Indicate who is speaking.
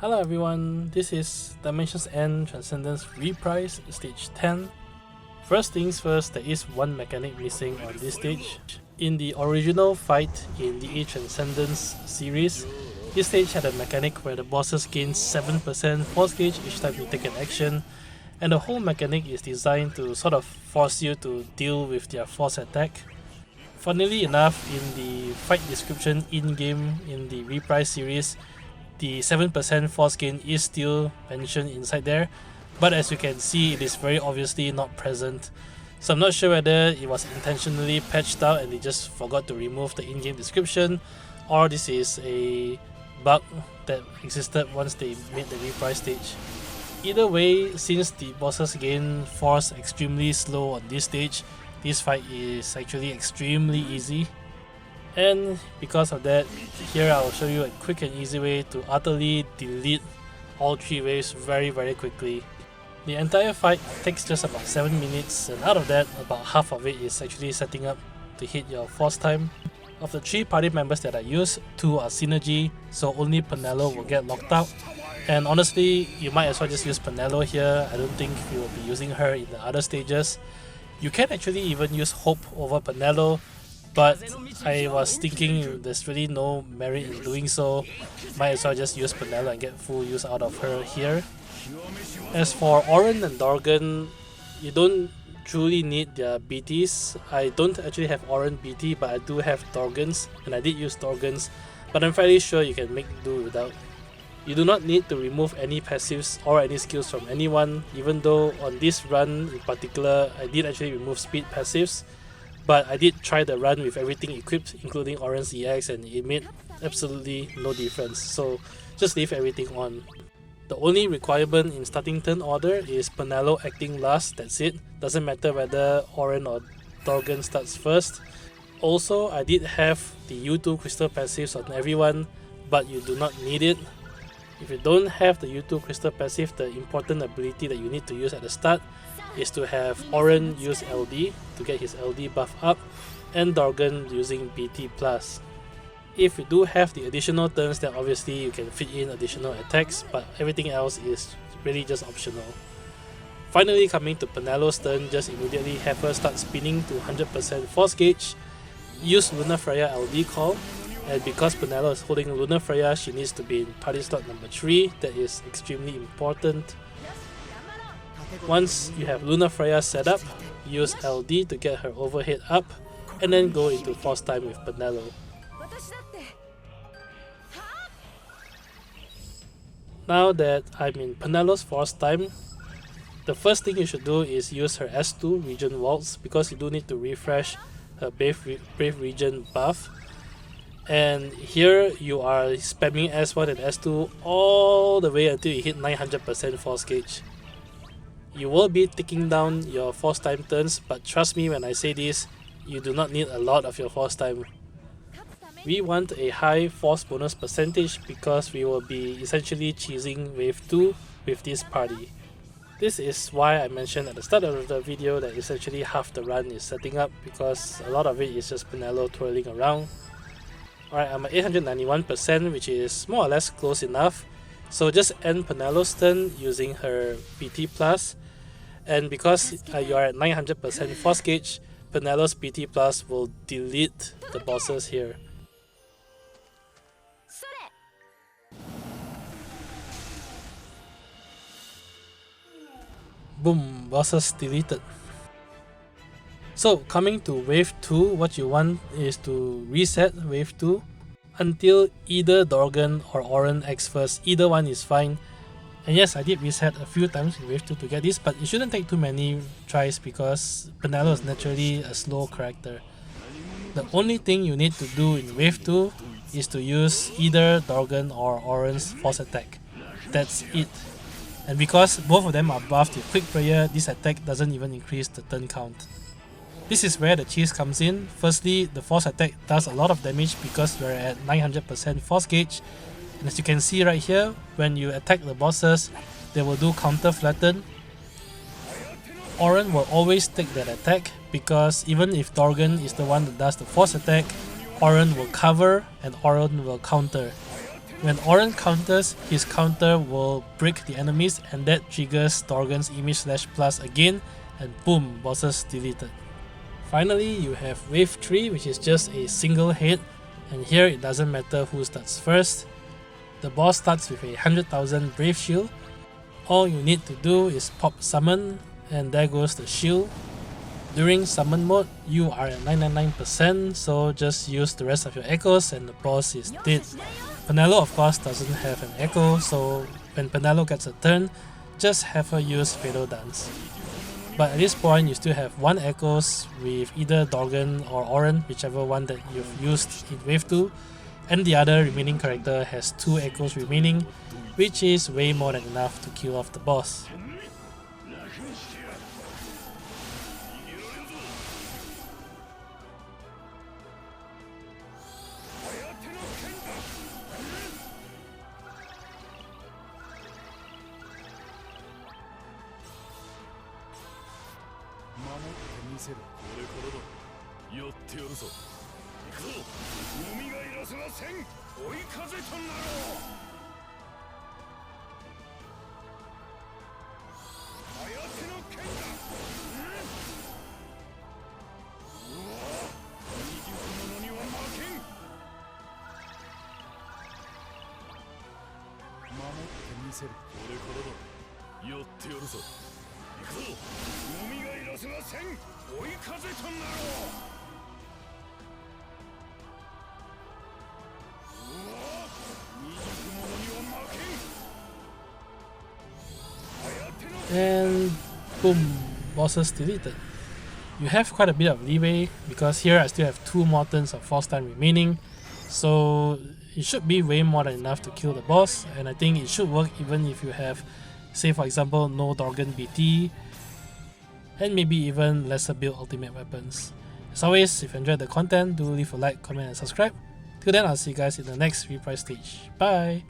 Speaker 1: Hello everyone, this is Dimensions End Transcendence Reprise, stage 10. First things first, there is one mechanic missing on this stage. In the original fight in the Transcendence series, this stage had a mechanic where the bosses gain 7% force gauge each time you take an action, and the whole mechanic is designed to sort of force you to deal with their force attack. Funnily enough, in the fight description in-game in the Reprise series, the 7% force gain is still mentioned inside there, but as you can see, it is very obviously not present. So I'm not sure whether it was intentionally patched out and they just forgot to remove the in-game description, or this is a bug that existed once they made the Reprise stage. Either way, since the bosses gain force extremely slow on this stage, this fight is actually extremely easy. And because of that, here I'll show you a quick and easy way to utterly delete all 3 waves very quickly. The entire fight takes just about 7 minutes, and out of that, about half of it is actually setting up to hit your force time. Of the 3 party members that I use, 2 are synergy, so only Penelo will get locked out. And honestly, you might as well just use Penelo here. I don't think you will be using her in the other stages. You can actually even use Hope over Penelo, but I was thinking there's really no merit in doing so. Might as well just use Penelo and get full use out of her here. As for Auron and Dorgann, you don't truly need their BTs. I don't actually have Auron BT, but I do have Dorgann's, and I did use Dorgann's, but I'm fairly sure you can make do without. You do not need to remove any passives or any skills from anyone, even though on this run in particular I did actually remove speed passives. But I did try the run with everything equipped, including Auron's EX, and it made absolutely no difference, so just leave everything on. The only requirement in starting turn order is Penelo acting last, that's it. Doesn't matter whether Auron or Dorgann starts first. Also, I did have the U2 crystal passives on everyone, but you do not need it. If you don't have the U2 crystal passive, the important ability that you need to use at the start is to have Auron use LD to get his LD buff up, and Dorgann using BT+. If you do have the additional turns, then obviously you can fit in additional attacks, but everything else is really just optional. Finally, coming to Penelo's turn, just immediately have her start spinning to 100% force gauge, use Lunar Freya LD call, and because Penelo is holding Lunar Freya, she needs to be in party slot number 3, that is extremely important. Once you have Lunar Freya set up, use LD to get her overhead up, and then go into force time with Penelo. Now that I'm in Penelo's force time, the first thing you should do is use her S2 region waltz, because you do need to refresh her Brave region buff. And here you are spamming S1 and S2 all the way until you hit 900% force gauge. You will be ticking down your force time turns, but trust me when I say this, you do not need a lot of your force time. We want a high force bonus percentage because we will be essentially cheesing wave 2 with this party. This is why I mentioned at the start of the video that essentially half the run is setting up, because a lot of it is just Penelo twirling around. Alright, I'm at 891%, which is more or less close enough. So just end Penelo's turn using her BT+, and because you are at 900% force gauge, Penelo's BT+ will delete the bosses here. Boom, bosses deleted. So coming to wave 2, what you want is to reset wave 2 until either Dorgann or Auron X first. Either one is fine. And yes, I did reset a few times in wave 2 to get this, but it shouldn't take too many tries because Penelo is naturally a slow character. The only thing you need to do in wave 2 is to use either Dorgann or Auron's force attack. That's it. And because both of them are buffed with quick prayer, this attack doesn't even increase the turn count. This is where the cheese comes in. Firstly, the force attack does a lot of damage because we're at 900% force gauge. And as you can see right here, when you attack the bosses, they will do counter flatten. Auron will always take that attack because even if Dorgann is the one that does the force attack, Auron will cover and Auron will counter. When Auron counters, his counter will break the enemies and that triggers Dorgann's Image Slash Plus again, and boom, bosses deleted. Finally, you have Wave 3, which is just a single hit, and here it doesn't matter who starts first. The boss starts with a 100,000 Brave Shield. All you need to do is pop Summon, and there goes the shield. During Summon mode, you are at 999%, so just use the rest of your echoes and the boss is dead. Penelo of course doesn't have an echo, so when Penelo gets a turn, just have her use Fatal Dance. But at this point you still have 1 echoes with either Dorgann or Auron, whichever one that you've used in Wave 2, and the other remaining character has 2 echoes remaining, which is way more than enough to kill off the boss. And boom, bosses deleted. You have quite a bit of leeway because here I still have 2 more turns of force time remaining, so it should be way more than enough to kill the boss, and I think it should work even if you have, say for example, no Dorgann BT and maybe even lesser build ultimate weapons. As always, if you enjoyed the content, do leave a like, comment and subscribe. Till then, I'll see you guys in the next Reprise stage. Bye!